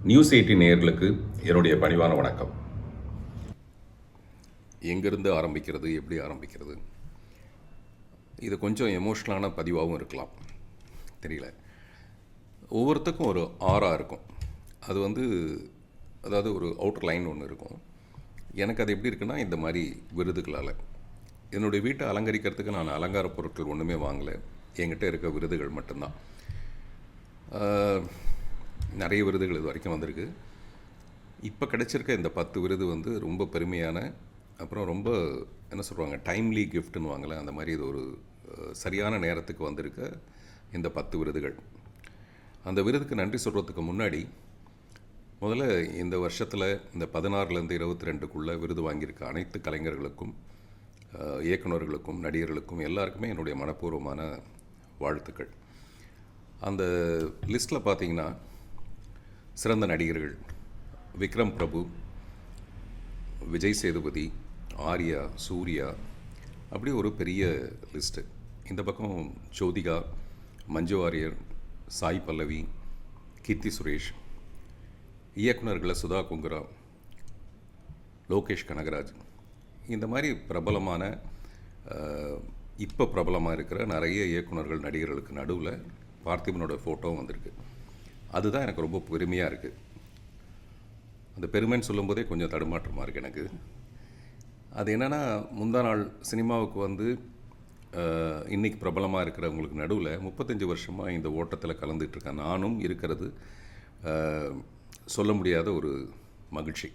News 18 நேயர்களுக்கு என்னுடைய பணிவான வணக்கம். எங்கிருந்து ஆரம்பிக்கிறது, எப்படி ஆரம்பிக்கிறது, இது கொஞ்சம் எமோஷ்னலான பதிவாகவும் இருக்கலாம், தெரியல. ஒவ்வொருத்தருக்கும் ஒரு ஆரா இருக்கும். அது அதாவது ஒரு அவுட்டர் லைன் ஒன்று இருக்கும். எனக்கு அது எப்படி இருக்குன்னா, இந்த மாதிரி விருதுகளால் என்னுடைய வீட்டை அலங்கரிக்கிறதுக்கு நான் அலங்கார பொருட்கள் ஒன்றுமே வாங்கலை. என்கிட்ட இருக்க விருதுகள் மட்டும்தான். நிறைய விருதுகள் இது வரைக்கும் வந்திருக்கு. இப்போ கிடச்சிருக்க இந்த 10 விருது ரொம்ப பெருமையான, அப்புறம் ரொம்ப என்ன சொல்லுவாங்க, டைம்லி கிஃப்ட்னு வாங்கலை, அந்த மாதிரி இது ஒரு சரியான நேரத்துக்கு வந்திருக்க இந்த 10 விருதுகள். அந்த விருதுக்கு நன்றி சொல்கிறதுக்கு முன்னாடி முதல்ல இந்த வருஷத்தில் இந்த 16லேருந்து 22க்குள்ளே விருது வாங்கியிருக்க அனைத்து கலைஞர்களுக்கும், இயக்குநர்களுக்கும், நடிகர்களுக்கும் எல்லாருக்குமே என்னுடைய மனப்பூர்வமான வாழ்த்துக்கள். அந்த லிஸ்ட்டில் பார்த்தீங்கன்னா, சிறந்த நடிகர்கள் விக்ரம் பிரபு, விஜய் சேதுபதி, ஆர்யா, சூர்யா, அப்படி ஒரு பெரிய லிஸ்ட்டு. இந்த பக்கம் ஜோதிகா, மஞ்சு வாரியர், சாய் பல்லவி, கீர்த்தி சுரேஷ், இயக்குநர்களை சுதா குங்குரா, லோகேஷ் கனகராஜ், இந்த மாதிரி பிரபலமான இப்போ பிரபலமாக இருக்கிற நிறைய இயக்குநர்கள், நடிகர்களுக்கு நடுவில் பார்த்திபனோட ஃபோட்டோவும் வந்திருக்கு. அதுதான் எனக்கு ரொம்ப பெருமையாக இருக்குது. அந்த பெருமைன்னு சொல்லும்போதே கொஞ்சம் தடுமாற்றமாக இருக்குது எனக்கு. அது என்னென்னா, முந்தா நாள் சினிமாவுக்கு இன்றைக்கி பிரபலமாக இருக்கிறவங்களுக்கு நடுவில் 35 வருஷமாக இந்த ஓட்டத்தில் கலந்துகிட்ருக்கேன். நானும் இருக்கிறது சொல்ல முடியாத ஒரு மகிழ்ச்சி.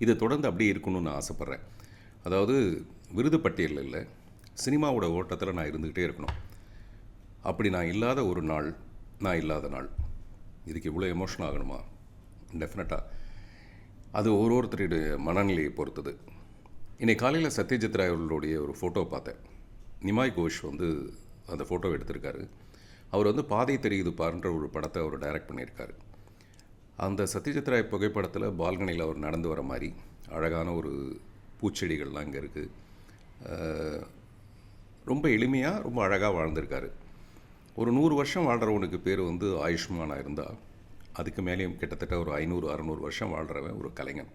இது தொடர்ந்து அப்படியே இருக்கணும்னு நான் ஆசைப்பட்றேன். அதாவது விருது பட்டியலில் இல்லை, சினிமாவோட ஓட்டத்தில் நான் இருந்துக்கிட்டே இருக்கணும். அப்படி நான் இல்லாத ஒரு நாள், நான் இல்லாத நாள். இதுக்கு இவ்வளோ எமோஷன் ஆகணுமா? டெஃபினட்டாக அது ஒருத்தருடைய மனநிலையை பொறுத்தது. இன்றைக்கி காலையில் சத்யஜித் ராய் அவர்களுடைய ஒரு ஃபோட்டோ பார்த்தேன். நிமாய் கோஷ் அந்த ஃபோட்டோவை எடுத்திருக்காரு. அவர் பாதை தெரியுது பாருன்ற ஒரு படத்தை அவர் டைரக்ட் பண்ணியிருக்காரு. அந்த சத்யஜித் ராய் புகைப்படத்தில் பால்கனியில் அவர் நடந்து வர மாதிரி அழகான ஒரு பூச்செடிகள்லாம் இங்கே இருக்குது. ரொம்ப எளிமையாக, ரொம்ப அழகாக வாழ்ந்திருக்காரு. ஒரு 100 வருஷம் வாழ்கிறவனுக்கு பேர் ஆயுஷ்மானாக இருந்தால், அதுக்கு மேலேயும் கிட்டத்தட்ட ஒரு 500-600 வருஷம் வாழ்கிறவன் ஒரு கலைஞன்.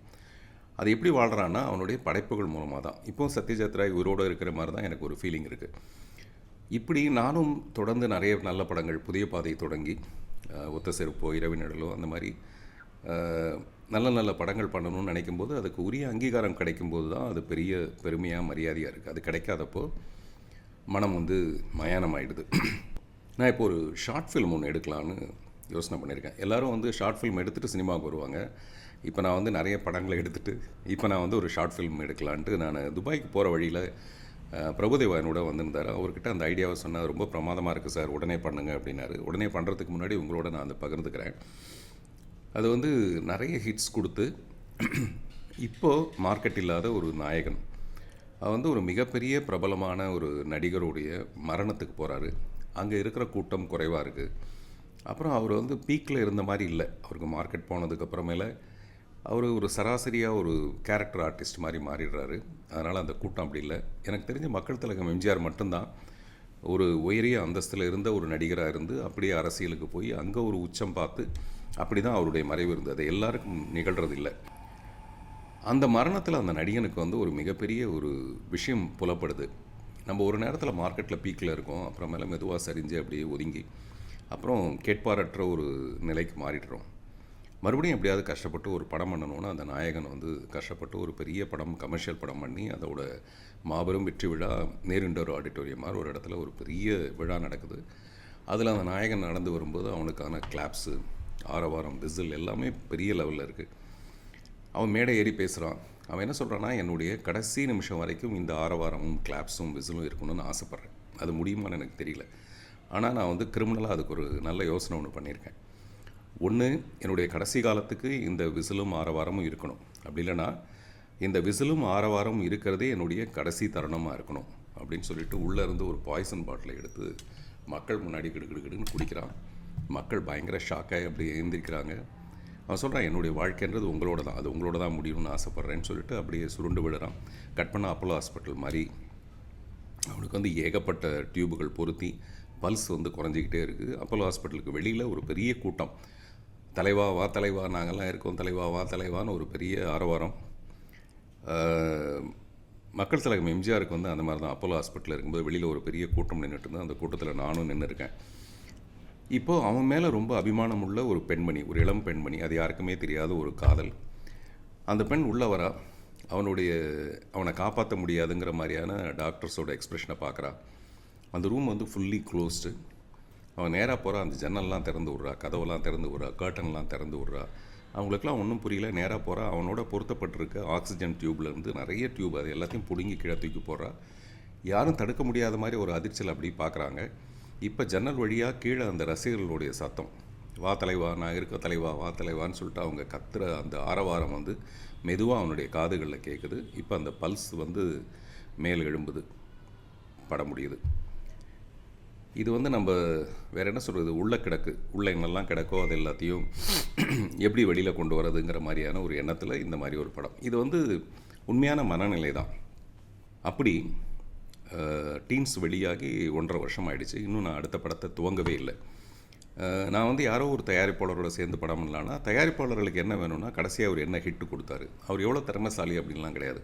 அது எப்படி வாழ்கிறான்னா, அவனுடைய படைப்புகள் மூலமாக தான். இப்போது சத்யஜித் ராய் உயிரோடு இருக்கிற மாதிரி தான் எனக்கு ஒரு ஃபீலிங் இருக்குது. இப்படி நானும் தொடர்ந்து நிறைய நல்ல படங்கள், புதிய பாதை தொடங்கி ஒத்த செருப்போ, இரவு நிழலோ, அந்த மாதிரி நல்ல நல்ல படங்கள் பண்ணணும்னு நினைக்கும்போது, அதுக்கு உரிய அங்கீகாரம் கிடைக்கும்போது தான் அது பெரிய பெருமையாக, மரியாதையாக இருக்குது. அது கிடைக்காதப்போ மனம் மயானம் ஆகிடுது. நான் இப்போ ஒரு ஷார்ட் ஃபில்ம் ஒன்று எடுக்கலான்னு யோசனை பண்ணியிருக்கேன். எல்லோரும் ஷார்ட் ஃபில்ம் எடுத்துகிட்டு சினிமாவுக்கு வருவாங்க. இப்போ நான் நிறைய படங்களை எடுத்துகிட்டு இப்போ நான் ஒரு ஷார்ட் ஃபில்ம் எடுக்கலான்ட்டு நான் துபாய்க்கு போகிற வழியில் பிரபுதேவா என்னோட வந்திருந்தார். அவர்கிட்ட அந்த ஐடியாவை சொன்னால், ரொம்ப பிரமாதமாக இருக்குது சார், உடனே பண்ணுங்க அப்படின்னாரு. உடனே பண்ணுறதுக்கு முன்னாடி உங்களோட நான் அதை பகிர்ந்துக்கிறேன். அது நிறைய ஹிட்ஸ் கொடுத்து இப்போது மார்க்கெட் இல்லாத ஒரு நாயகன், ஒரு மிகப்பெரிய பிரபலமான ஒரு நடிகருடைய மரணத்துக்கு போகிறாரு. அங்கே இருக்கிற கூட்டம் குறைவாக இருக்குது. அப்புறம் அவர் பீக்கில் இருந்த மாதிரி இல்லை. அவருக்கு மார்க்கெட் போனதுக்கப்புறமேல அவர் ஒரு சராசரியாக ஒரு கேரக்டர் ஆர்டிஸ்ட் மாதிரி மாறிடுறாரு. அதனால் அந்த கூட்டம் அப்படி இல்லை. எனக்கு தெரிஞ்ச மக்கள் திலகம் எம்ஜிஆர் மட்டும்தான் ஒரு உயரிய அந்தஸ்தில் இருந்த ஒரு நடிகராக இருந்து அப்படியே அரசியலுக்கு போய் அங்கே ஒரு உச்சம் பார்த்து அப்படி தான் அவருடைய மறைவு இருந்தது. அது எல்லாருக்கும் நிகழ்கிறது இல்லை. அந்த மரணத்தில் அந்த நடிகனுக்கு ஒரு மிகப்பெரிய ஒரு விஷயம் புலப்படுது. நம்ம ஒரு நேரத்தில் மார்க்கெட்டில் பீக்கில் இருக்கோம், அப்புறமேல மெதுவாக சரிஞ்சு அப்படியே ஒதுங்கி அப்புறம் கேட்பாரற்ற ஒரு நிலைக்கு மாறிடுறோம். மறுபடியும் எப்படியாவது கஷ்டப்பட்டு ஒரு படம் பண்ணணுன்னா, அந்த நாயகன் கஷ்டப்பட்டு ஒரு பெரிய படம், கமர்ஷியல் படம் பண்ணி அதோட மாபெரும் வெற்றி விழா நேருண்டோர் ஆடிட்டோரியம் மாதிரி ஒரு இடத்துல ஒரு பெரிய விழா நடக்குது. அதில் அந்த நாயகன் நடந்து வரும்போது அவனுக்கான கிளாப்ஸு, ஆரவாரம், விசில் எல்லாமே பெரிய லெவலில் இருக்குது. அவன் மேடை ஏறி பேசுகிறான். அவன் என்ன சொல்கிறான்னா, என்னுடைய கடைசி நிமிஷம் வரைக்கும் இந்த ஆரவாரமும் கிளாப்ஸும் விசிலும் இருக்கணும்னு ஆசைப்பட்றேன். அது முடியுமான்னு எனக்கு தெரியல. ஆனால் நான் கிரிமினலாக அதுக்கு ஒரு நல்ல யோசனை ஒன்று பண்ணியிருக்கேன். ஒன்று, என்னுடைய கடைசி காலத்துக்கு இந்த விசிலும் ஆரவாரமும் இருக்கணும். அப்படி இல்லைன்னா இந்த விசிலும் ஆரவாரமும் இருக்கிறதே என்னுடைய கடைசி தருணமாக இருக்கணும் அப்படின்னு சொல்லிட்டு உள்ளேருந்து ஒரு பாய்சன் பாட்டிலை எடுத்து மக்கள் முன்னாடி கிடுக்கிடுன்னு குடிக்கிறான். மக்கள் பயங்கர ஷாக்காகி அப்படி எழுந்திருக்கிறாங்க. அவன் சொல்கிறான், என்னுடைய வாழ்க்கைன்றது உங்களோட தான், அது உங்களோட தான் முடியும்னு ஆசைப்பட்றேன்னு சொல்லிட்டு அப்படியே சுருண்டு விடுறான். கட் பண்ண அப்போலோ ஹாஸ்பிட்டல் மாதிரி அவனுக்கு ஏகப்பட்ட டியூபுகள் பொருத்தி பல்ஸ் குறைஞ்சிக்கிட்டே இருக்குது. அப்போலோ ஹாஸ்பிட்டலுக்கு வெளியில் ஒரு பெரிய கூட்டம். தலைவா வா தலைவா, நாங்கள்லாம் இருக்கோம், தலைவா வா தலைவான்னு ஒரு பெரிய ஆரவாரம். மக்கள் திலகம் எம்ஜிஆருக்கு வந்து அந்த மாதிரி தான். அப்போலோ ஹாஸ்பிட்டலில் இருக்கும்போது வெளியில் ஒரு பெரிய கூட்டம் நின்றுட்டு இருந்தேன். அந்த கூட்டத்தில் நானும் நின்று இருக்கேன். இப்போது அவன் மேலே ரொம்ப அபிமானம் உள்ள ஒரு பெண்மணி, ஒரு இளம் பெண்மணி, அது யாருக்குமே தெரியாத ஒரு காதல். அந்த பெண் உள்ள வரா. அவனை காப்பாற்ற முடியாதுங்கிற மாதிரியான டாக்டர்ஸோட எக்ஸ்ப்ரெஷனை பார்க்குறா. அந்த ரூம் வந்து ஃபுல்லி க்ளோஸ்டு. அவன் நேராக போகிறான். அந்த ஜன்னல்லாம் திறந்து விட்றா, கதவெல்லாம் திறந்து விட்றா, கர்ட்டன்லாம் திறந்து விட்றா. அவங்களுக்குலாம் ஒன்றும் புரியல. நேராக போகிறா. அவனோட பொருத்தப்பட்டிருக்க ஆக்சிஜன் டியூப்லேருந்து நிறைய டியூப், அது எல்லாத்தையும் பிடுங்கி கீழே தூக்கி போடுறா. யாரும் தடுக்க முடியாத மாதிரி ஒரு அதிர்ச்சியில் அப்படி பார்க்குறாங்க. இப்போ ஜன்னல் வழியாக கீழே அந்த ரசிகர்களுடைய சத்தம், வா தலைவா, நான் இருக்க தலைவா, வா தலைவான்னு சொல்லிட்டு அவங்க கத்துற அந்த ஆரவாரம் வந்து மெதுவாக அவனுடைய காதுகளில் கேட்குது. இப்போ அந்த பல்ஸ் வந்து மேல் எழும்புது, பட முடியுது. இது வந்து நம்ம வேறு என்ன சொல்கிறது, உள்ள கிடக்கு, உள்ள என்னெல்லாம் கிடக்கோ அது எல்லாத்தையும் எப்படி வெளியில் கொண்டு வரதுங்கிற மாதிரியான ஒரு எண்ணத்தில் இந்த மாதிரி ஒரு படம். இது வந்து உண்மையான மனநிலை தான். அப்படி டீன்ஸ் வெளியாகி 1.5 வருஷம் ஆகிடுச்சு. இன்னும் நான் அடுத்த படத்தை துவங்கவே இல்லை. நான் வந்து யாரோ ஒரு தயாரிப்பாளரோட சேர்ந்து படம் பண்ணலான்னா, தயாரிப்பாளர்களுக்கு என்ன வேணும்னா கடைசியாக அவர் என்ன ஹிட்டு கொடுத்தாரு, அவர் எவ்வளோ திறமைசாலி அப்படின்லாம் கிடையாது.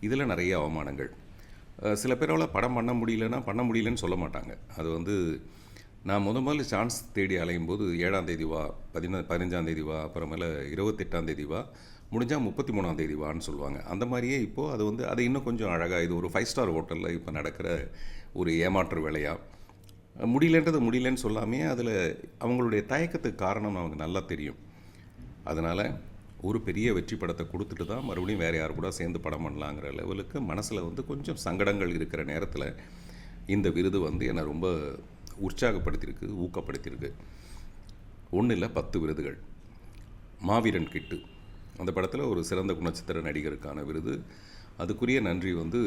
இதில் நிறைய அவமானங்கள். சில பேரால் படம் பண்ண முடியலன்னு சொல்ல மாட்டாங்க. அது வந்து நான் முதல்ல சான்ஸ் தேடி அலையும் போது 7ஆம் தேதி வா, 15ஆம் தேதி வா, அப்புறமேல 28ஆம் தேதி வா, முடிஞ்சால் 33ஆம் தேதி வான்னு சொல்லுவாங்க. அந்த மாதிரியே இப்போது அது வந்து அது இன்னும் கொஞ்சம் அழகாக, இது ஒரு 5 ஸ்டார் ஹோட்டலில் இப்போ நடக்கிற ஒரு ஏமாற்று வேலையாக, முடியலன்னு சொல்லாமே அதில் அவங்களுடைய தயக்கத்துக்கு காரணம் நமக்கு நல்லா தெரியும். அதனால் ஒரு பெரிய வெற்றி படத்தை கொடுத்துட்டு தான் மறுபடியும் வேறு யார் கூட சேர்ந்து படம் பண்ணலாங்கிற லெவலுக்கு மனசில் வந்து கொஞ்சம் சங்கடங்கள் இருக்கிற நேரத்தில் இந்த விருது வந்து என்னை ரொம்ப உற்சாகப்படுத்தியிருக்கு, ஊக்கப்படுத்தியிருக்கு. 1 இல்லை 10 விருதுகள். மாவீரன் கிட்டு அந்த படத்தில் ஒரு சிறந்த குணச்சித்திர நடிகருக்கான விருது. அதுக்குரிய நன்றி வந்து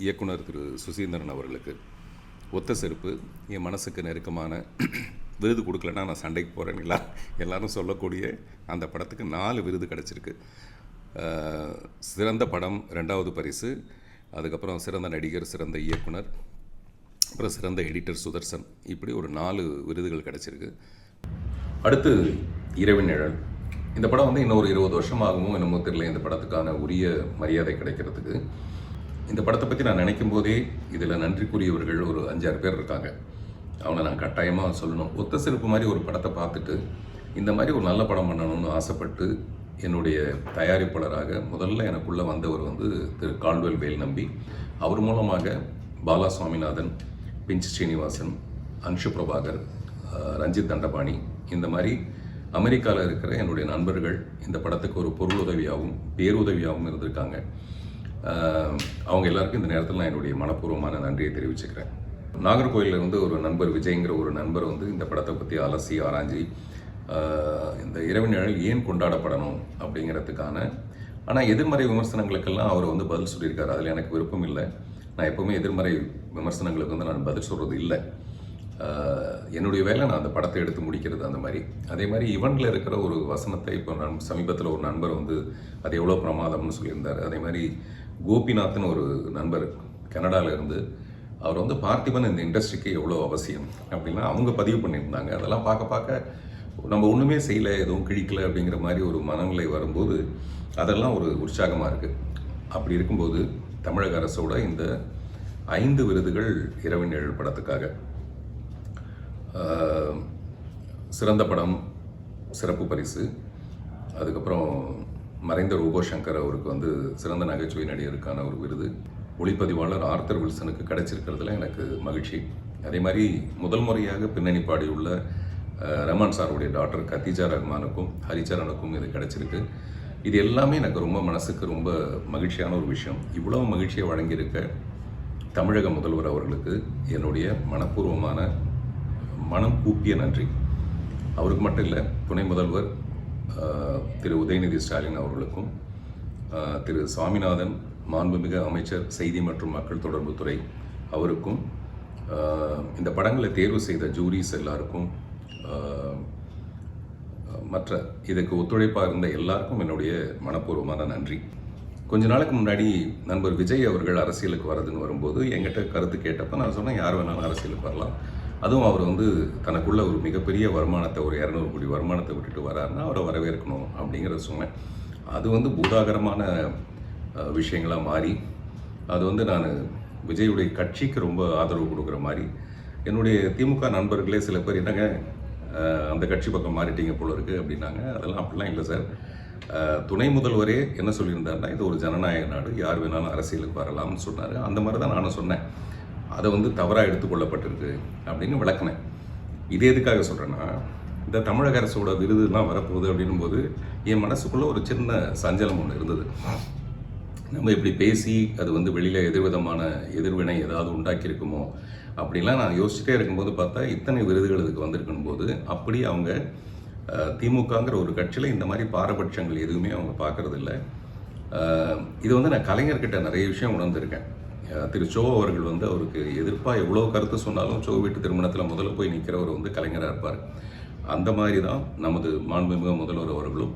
இயக்குனர் திரு சுசீந்திரன் அவர்களுக்கு. ஒத்த செருப்பு என் மனசுக்கு நெருக்கமான விருது கொடுக்கலன்னா நான் சண்டைக்கு போகிறேன்னு எல்லாரும் சொல்லக்கூடிய அந்த படத்துக்கு 4 விருது கிடச்சிருக்கு. சிறந்த படம் 2வது பரிசு, அதுக்கப்புறம் சிறந்த நடிகர், சிறந்த இயக்குனர், அப்புறம் சிறந்த எடிட்டர் சுதர்சன், இப்படி ஒரு 4 விருதுகள் கிடச்சிருக்கு. அடுத்து இரவின் நிழல். இந்த படம் வந்து இன்னொரு 20 வருஷம் ஆகுமோ என்னமோ தெரியல இந்த படத்துக்கான உரிய மரியாதை கிடைக்கிறதுக்கு. இந்த படத்தை பற்றி நான் நினைக்கும் போதே இதில் நன்றிக்குரியவர்கள் ஒரு 5-6 பேர் இருக்காங்க. அவனை நான் கட்டாயமாக சொல்லணும். ஒத்த செருப்பு மாதிரி ஒரு படத்தை பார்த்துட்டு இந்த மாதிரி ஒரு நல்ல படம் பண்ணணும்னு ஆசைப்பட்டு என்னுடைய தயாரிப்பாளராக முதல்ல எனக்குள்ளே வந்தவர் வந்து திரு கால்டுவெல் வேல் நம்பி. அவர் மூலமாக பாலா சுவாமிநாதன், பிஞ்ச் ஸ்ரீனிவாசன், அன்ஷு பிரபாகர், ரஞ்சித் தண்டபாணி, இந்த மாதிரி அமெரிக்காவில் இருக்கிற என்னுடைய நண்பர்கள் இந்த படத்துக்கு ஒரு பொருளுதவியாகவும் பேருதவியாகவும் இருந்திருக்காங்க. அவங்க எல்லாருக்கும் இந்த நேரத்தில் நான் என்னுடைய மனப்பூர்வமான நன்றியை தெரிவிச்சுக்கிறேன். நாகர்கோயிலில் வந்து ஒரு நண்பர் விஜய்ங்கிற ஒரு நண்பர் வந்து இந்த படத்தை பற்றி அலசி ஆராய்ஞ்சி இந்த இரவின் நிழல் ஏன் கொண்டாடப்படணும் அப்படிங்கிறதுக்கான, ஆனால் எதிர்மறை விமர்சனங்களுக்கெல்லாம் அவர் வந்து பதில் சொல்லியிருக்காரு. அதில் எனக்கு விருப்பம் இல்லை. நான் எப்போவுமே எதிர்மறை விமர்சனங்களுக்கு வந்து நான் பதில் சொல்கிறது இல்லை. என்னுடைய வேலை நான் அந்த படத்தை எடுத்து முடிக்கிறது. அந்த மாதிரி அதே மாதிரி இவனில் இருக்கிற ஒரு வசனத்தை இப்போ நான் சமீபத்தில் ஒரு நண்பர் வந்து அது எவ்வளோ பிரமாதம்னு சொல்லியிருந்தார். அதே மாதிரி கோபிநாத்னு ஒரு நண்பர் கனடாவில் இருந்து அவர் வந்து பார்த்திபன் இந்த இண்டஸ்ட்ரிக்கு எவ்வளோ அவசியம் அப்படின்னா அவங்க பதிவு பண்ணியிருந்தாங்க. அதெல்லாம் பார்க்க நம்ம ஒன்றுமே செய்யலை, எதுவும் கிழிக்கலை அப்படிங்கிற மாதிரி ஒரு மனநிலை வரும்போது அதெல்லாம் ஒரு உற்சாகமாக இருக்குது. அப்படி இருக்கும்போது தமிழக அரசோட இந்த 5 விருதுகள் இரவின் நிழல் படத்துக்காக. சிறந்த படம் சிறப்பு பரிசு, அதுக்கப்புறம் மறைந்த ரோபோ சங்கர் அவருக்கு வந்து சிறந்த நகைச்சுவை நடிகருக்கான ஒரு விருது, ஒளிப்பதிவாளர் ஆர்த்தர் வில்சனுக்கு கிடைச்சிருக்கிறதுல எனக்கு மகிழ்ச்சி. அதே மாதிரி முதல் முறையாக பின்னணி பாடியுள்ள ரஹ்மான் சாருடைய டாக்டர் கத்தீஜா ரஹ்மானுக்கும் ஹரிச்சரனுக்கும் இது கிடைச்சிருக்கு. இது எல்லாமே எனக்கு ரொம்ப மனசுக்கு ரொம்ப மகிழ்ச்சியான ஒரு விஷயம். இவ்வளவு மகிழ்ச்சியை வழங்கியிருக்க தமிழக முதல்வர் அவர்களுக்கு என்னுடைய மனப்பூர்வமான மனம் கூப்பிய நன்றி. அவருக்கு மட்டும் இல்லை, துணை முதல்வர் திரு உதயநிதி ஸ்டாலின் அவர்களுக்கும், திரு சுவாமிநாதன் மாண்புமிகு அமைச்சர் செய்தி மற்றும் மக்கள் தொடர்பு துறை அவருக்கும், இந்த படங்களை தேர்வு செய்த ஜூரிஸ் எல்லாருக்கும், மற்ற இதுக்கு ஒத்துழைப்பாக இருந்த எல்லாருக்கும் என்னுடைய மனப்பூர்வமான நன்றி. கொஞ்ச நாளுக்கு முன்னாடி நண்பர் விஜய் அவர்கள் அரசியலுக்கு வரதுன்னு வரும்போது என்கிட்ட கருத்து கேட்டப்போ நான் சொன்னேன், யார் வேணாலும் அரசியலுக்கு வரலாம், அதுவும் அவர் வந்து தனக்குள்ள ஒரு மிகப்பெரிய வருமானத்தை, ஒரு 200 கோடி வருமானத்தை விட்டுட்டு வராருன்னா அவரை வரவேற்கணும் அப்படிங்கிறத சொன்னேன். அது வந்து பூதாகரமான விஷயங்களாக மாறி, அது வந்து நான் விஜயுடைய கட்சிக்கு ரொம்ப ஆதரவு கொடுக்குற மாதிரி, என்னுடைய திமுக நண்பர்களே சில பேர் என்னங்க அந்த கட்சி பக்கம் மாறிட்டீங்க போல இருக்குது அப்படின்னாங்க. அதெல்லாம் அப்படிலாம் இல்லை சார். துணை முதல்வரே என்ன சொல்லியிருந்தாருன்னா, இது ஒரு ஜனநாயக நாடு, யார் வேணாலும் அரசியலுக்கு வரலாம்னு சொன்னார். அந்த மாதிரி தான் நானும் சொன்னேன். அதை வந்து தவறாக எடுத்துக்கொள்ளப்பட்டிருக்கு அப்படின்னு விளக்குனேன். இது எதுக்காக சொல்கிறேன்னா, இந்த தமிழக அரசோட விருதுலாம் வரப்போகுது அப்படின்னும் போது என் மனசுக்குள்ளே ஒரு சின்ன சஞ்சலம் ஒன்று இருந்தது. நம்ம இப்படி பேசி அது வந்து வெளியில் எதிர்விதமான எதிர்வினை ஏதாவது உண்டாக்கியிருக்குமோ அப்படின்லாம் நான் யோசிச்சுட்டே இருக்கும்போது பார்த்தா இத்தனை விருதுகள் இதுக்கு வந்திருக்கும் போது, அப்படி அவங்க திமுகங்கிற ஒரு கட்சியில் இந்த மாதிரி பாரபட்சங்கள் எதுவுமே அவங்க பார்க்கறதில்ல. இது வந்து நான் கலைஞர்கிட்ட நிறைய விஷயம் உணர்ந்திருக்கேன். திரு சோ அவர்கள் வந்து அவருக்கு எதிர்ப்பாக எவ்வளோ கருத்து சொன்னாலும் சோ வீட்டு திருமணத்தில் முதல்ல போய் நிற்கிறவர் வந்து கலைஞராக இருப்பார். அந்த மாதிரி தான் நமது மாண்புமிகு முதல்வர் அவர்களும்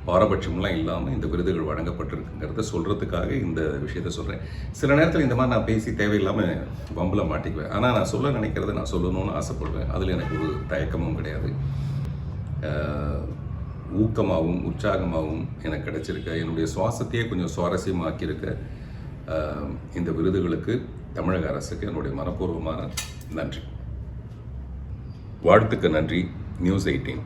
பாரபட்சம்லாம் இல்லாமல் இந்த விருதுகள் வழங்கப்பட்டிருக்குங்கிறத சொல்கிறதுக்காக இந்த விஷயத்த சொல்கிறேன். சில நேரத்தில் இந்த மாதிரி நான் பேசி தேவையில்லாமல் வம்பில் மாட்டிக்குவேன். ஆனால் நான் சொல்ல நினைக்கிறத நான் சொல்லணும்னு ஆசைப்படுவேன். அதில் எனக்கு ஒரு தயக்கமும் கிடையாது. ஊக்கமாகவும் உற்சாகமாகவும் எனக்கு கிடைச்சிருக்க, என்னுடைய சுவாசத்தையே கொஞ்சம் சுவாரஸ்யமாக்கியிருக்க இந்த விருதுகளுக்கு தமிழக அரசுக்கு என்னுடைய மனப்பூர்வமான நன்றி. வாழ்த்துக்கு நன்றி. நியூஸ் 18.